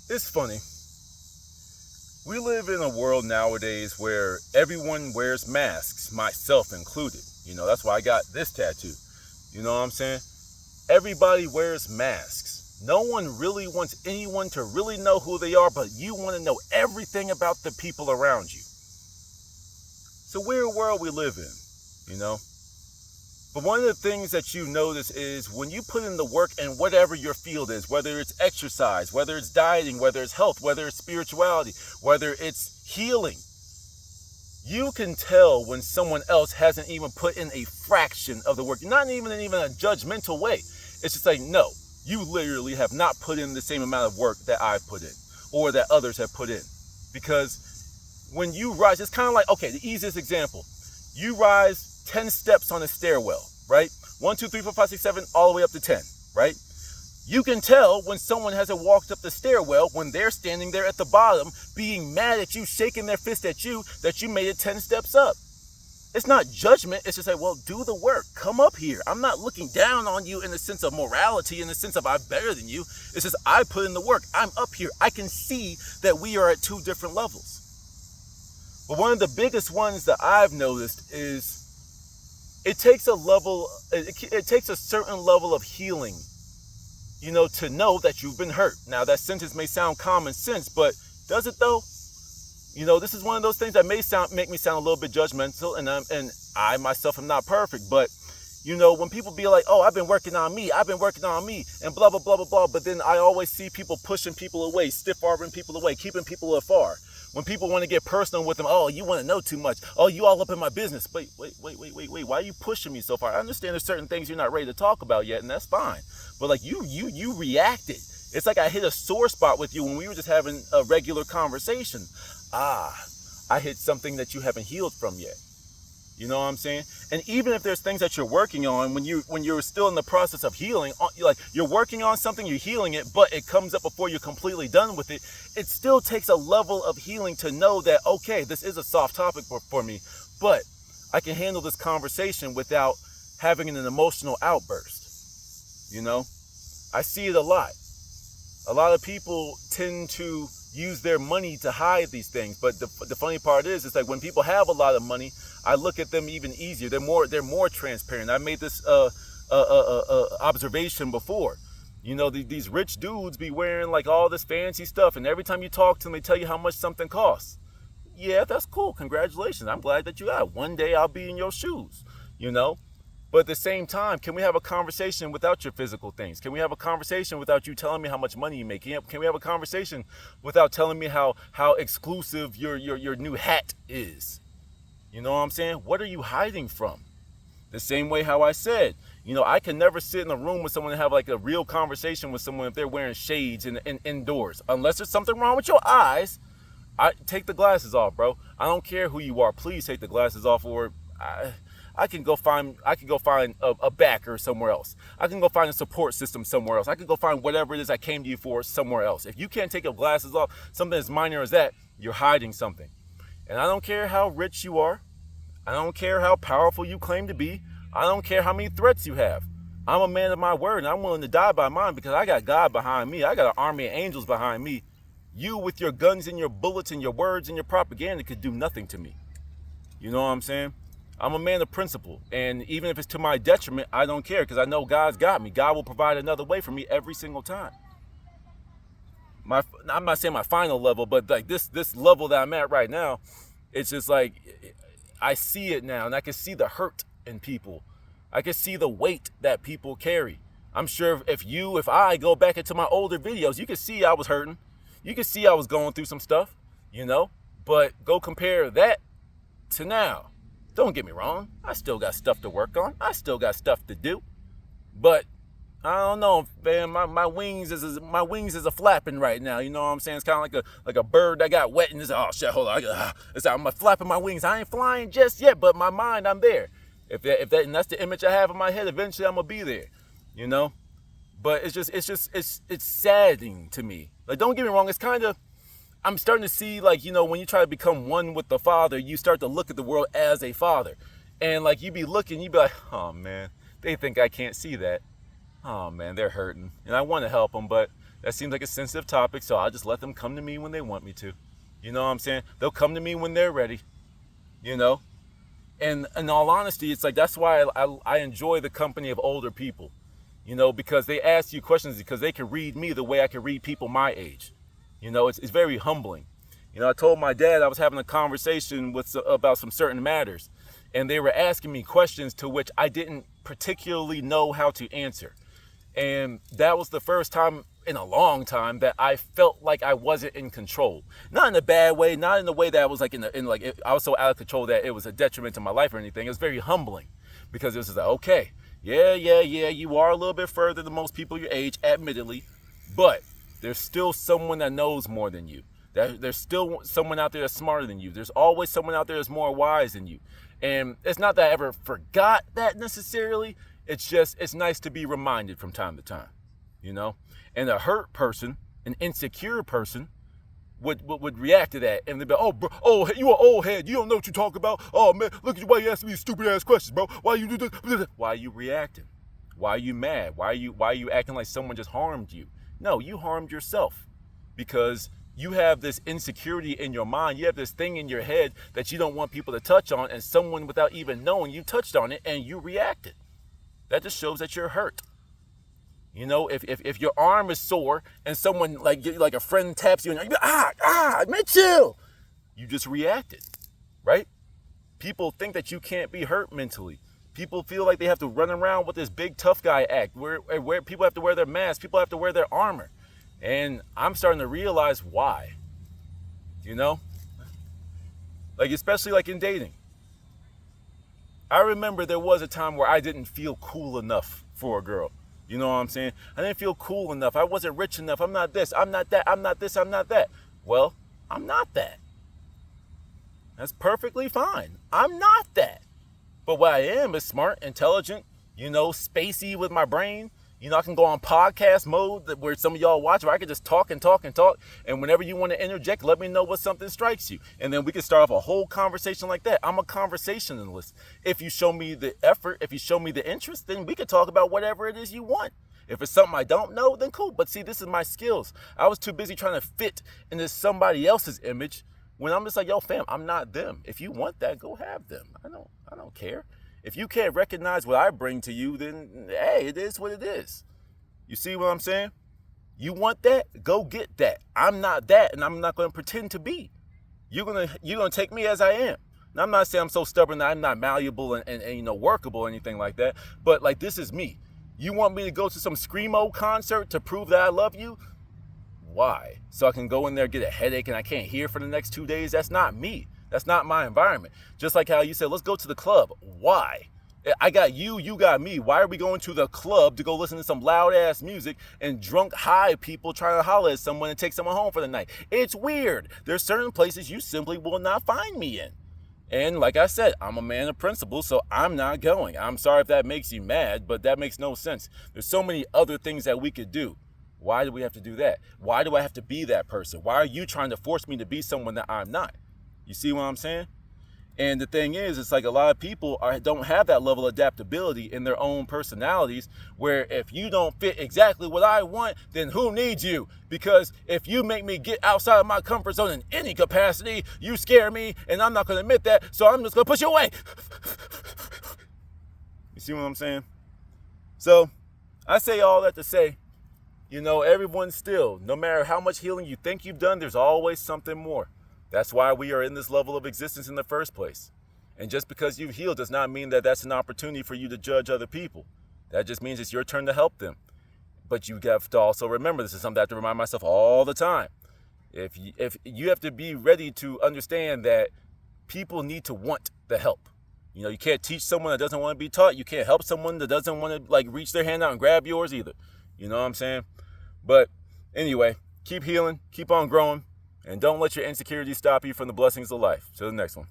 It's funny. We live in a world nowadays where everyone wears masks, myself included. That's why I got this tattoo. You know what I'm saying? Everybody wears masks. No one really wants anyone to really know who they are, but you want to know everything about the people around you. It's a weird world we live in, you know? But one of the things that you notice is when you put in the work in whatever your field is, whether it's exercise, whether it's dieting, whether it's health, whether it's spirituality, whether it's healing, you can tell when someone else hasn't even put in a fraction of the work. Not even in a judgmental way. It's just like, no, you literally have not put in the same amount of work that I've put in or that others have put in. Because when you rise, it's kind of like, okay, the easiest example. You rise 10 steps on a stairwell, right? 1, 2, 3, 4, 5, 6, 7, all the way up to 10, right? You can tell when someone hasn't walked up the stairwell when they're standing there at the bottom being mad at you, shaking their fist at you that you made it 10 steps up. It's not judgment. It's just like, well, do the work. Come up here. I'm not looking down on you in the sense of morality, in the sense of I'm better than you. It's just I put in the work. I'm up here. I can see that we are at two different levels. But one of the biggest ones that I've noticed is it takes a certain level of healing, to know that you've been hurt. Now, that sentence may sound common sense, but does it though? This is one of those things that may make me sound a little bit judgmental, and I myself am not perfect, but when people be like, oh, I've been working on me, and blah, blah, blah, blah, blah, but then I always see people pushing people away, stiff-arming people away, keeping people afar. When people want to get personal with them, oh, you want to know too much. Oh, you all up in my business. Wait. Why are you pushing me so far? I understand there's certain things you're not ready to talk about yet, and that's fine. But like you reacted. It's like I hit a sore spot with you when we were just having a regular conversation. I hit something that you haven't healed from yet. You know what I'm saying? And even if there's things that you're working on when you're still in the process of healing, like you're working on something, you're healing it, but it comes up before you're completely done with it, it still takes a level of healing to know that, okay, this is a soft topic for me, but I can handle this conversation without having an emotional outburst. I see it a lot. A lot of people tend to use their money to hide these things, but the funny part is, it's like when people have a lot of money, I look at them even easier. They're more transparent. I made this observation before. These rich dudes be wearing like all this fancy stuff, and every time you talk to them, they tell you how much something costs. Yeah, that's cool. Congratulations. I'm glad that you got it. One day I'll be in your shoes. But at the same time, can we have a conversation without your physical things? Can we have a conversation without you telling me how much money you make? Can we have a conversation without telling me how exclusive your new hat is? You know what I'm saying? What are you hiding from? The same way how I said, I can never sit in a room with someone and have like a real conversation with someone if they're wearing shades and indoors. Unless there's something wrong with your eyes, take the glasses off, bro. I don't care who you are. Please take the glasses off, or I can go find a backer somewhere else. I can go find a support system somewhere else. I can go find whatever it is I came to you for somewhere else. If you can't take your glasses off, something as minor as that, you're hiding something. And I don't care how rich you are. I don't care how powerful you claim to be. I don't care how many threats you have. I'm a man of my word, and I'm willing to die by mine because I got God behind me. I got an army of angels behind me. You with your guns and your bullets and your words and your propaganda could do nothing to me. You know what I'm saying? I'm a man of principle, and even if it's to my detriment, I don't care because I know God's got me. God will provide another way for me every single time. I'm not saying my final level, but like this level that I'm at right now, it's just like I see it now, and I can see the hurt in people. I can see the weight that people carry. I'm sure if I go back into my older videos, you can see I was hurting. You can see I was going through some stuff, but go compare that to now. Don't get me wrong. I still got stuff to work on. I still got stuff to do. But I don't know, man. My wings is a flapping right now. You know what I'm saying? It's kind of like a bird that got wet and it's oh shit. Hold on. I'm flapping my wings. I ain't flying just yet, but my mind, I'm there. If and that's the image I have in my head. Eventually, I'm gonna be there. But it's saddening to me. Like, don't get me wrong. It's kind of. I'm starting to see, like, when you try to become one with the Father, you start to look at the world as a father. And, like, you be like, oh, man, they think I can't see that. Oh, man, they're hurting. And I want to help them, but that seems like a sensitive topic, so I'll just let them come to me when they want me to. You know what I'm saying? They'll come to me when they're ready, you know? And in all honesty, it's like that's why I enjoy the company of older people, you know, because they ask you questions because they can read me the way I can read people my age. You know, it's very humbling. You know, I told my dad I was having a conversation about some certain matters, and they were asking me questions to which I didn't particularly know how to answer. And that was the first time in a long time that I felt like I wasn't in control. Not in a bad way, not in the way that I was like I was so out of control that it was a detriment to my life or anything. It was very humbling because it was just like, okay, yeah, you are a little bit further than most people your age, admittedly, but there's still someone that knows more than you. There's still someone out there that's smarter than you. There's always someone out there that's more wise than you. And it's not that I ever forgot that necessarily. It's just, it's nice to be reminded from time to time, you know? And a hurt person, an insecure person, would react to that. And they'd be like, oh, bro, oh, you an old head. You don't know what you're talking about. Oh, man, look at you. Why you asking me stupid ass questions, bro? Why you do this? Why are you reacting? Why are you mad? Why are you acting like someone just harmed you? No, you harmed yourself because you have this insecurity in your mind. You have this thing in your head that you don't want people to touch on, and someone without even knowing you touched on it and you reacted. That just shows that you're hurt. You know, if your arm is sore and someone like a friend taps you and you're like, man, chill. You just reacted, right? People think that you can't be hurt mentally. People feel like they have to run around with this big tough guy act where people have to wear their masks, people have to wear their armor. And I'm starting to realize why. You know? Like, especially like in dating. I remember there was a time where I didn't feel cool enough for a girl. You know what I'm saying? I didn't feel cool enough. I wasn't rich enough. I'm not this. I'm not that. I'm not this. I'm not that. Well, I'm not that. That's perfectly fine. I'm not that. But what I am is smart, intelligent, you know, spacey with my brain. You know, I can go on podcast mode where some of y'all watch where I can just talk and talk and talk. And whenever you want to interject, let me know what something strikes you. And then we can start off a whole conversation like that. I'm a conversationalist. If you show me the effort, if you show me the interest, then we can talk about whatever it is you want. If it's something I don't know, then cool. But see, this is my skills. I was too busy trying to fit into somebody else's image when I'm just like, yo, fam, I'm not them. If you want that, go have them. I don't care. If you can't recognize what I bring to you, then, hey, it is what it is. You see what I'm saying? You want that? Go get that. I'm not that, and I'm not going to pretend to be. You're gonna take me as I am. And I'm not saying I'm so stubborn that I'm not malleable and you know, workable or anything like that, but like, this is me. You want me to go to some Screamo concert to prove that I love you? Why? So I can go in there, get a headache, and I can't hear for the next 2 days? That's not me. That's not my environment. Just like how you said, let's go to the club. Why? I got you, you got me. Why are we going to the club to go listen to some loud ass music and drunk high people trying to holler at someone and take someone home for the night? It's weird. There's certain places you simply will not find me in. And like I said, I'm a man of principle, so I'm not going. I'm sorry if that makes you mad, but that makes no sense. There's so many other things that we could do. Why do we have to do that? Why do I have to be that person? Why are you trying to force me to be someone that I'm not? You see what I'm saying? And the thing is, it's like a lot of people don't have that level of adaptability in their own personalities, where if you don't fit exactly what I want, then who needs you? Because if you make me get outside of my comfort zone in any capacity, you scare me, and I'm not going to admit that, so I'm just going to push you away. You see what I'm saying? So I say all that to say, you know, everyone still, no matter how much healing you think you've done, there's always something more. That's why we are in this level of existence in the first place. And just because you've healed does not mean that that's an opportunity for you to judge other people. That just means it's your turn to help them. But you have to also remember, this is something I have to remind myself all the time. If you have to be ready to understand that people need to want the help. You know, you can't teach someone that doesn't want to be taught. You can't help someone that doesn't want to like reach their hand out and grab yours either. You know what I'm saying? But anyway, keep healing, keep on growing. And don't let your insecurities stop you from the blessings of life. Till the next one.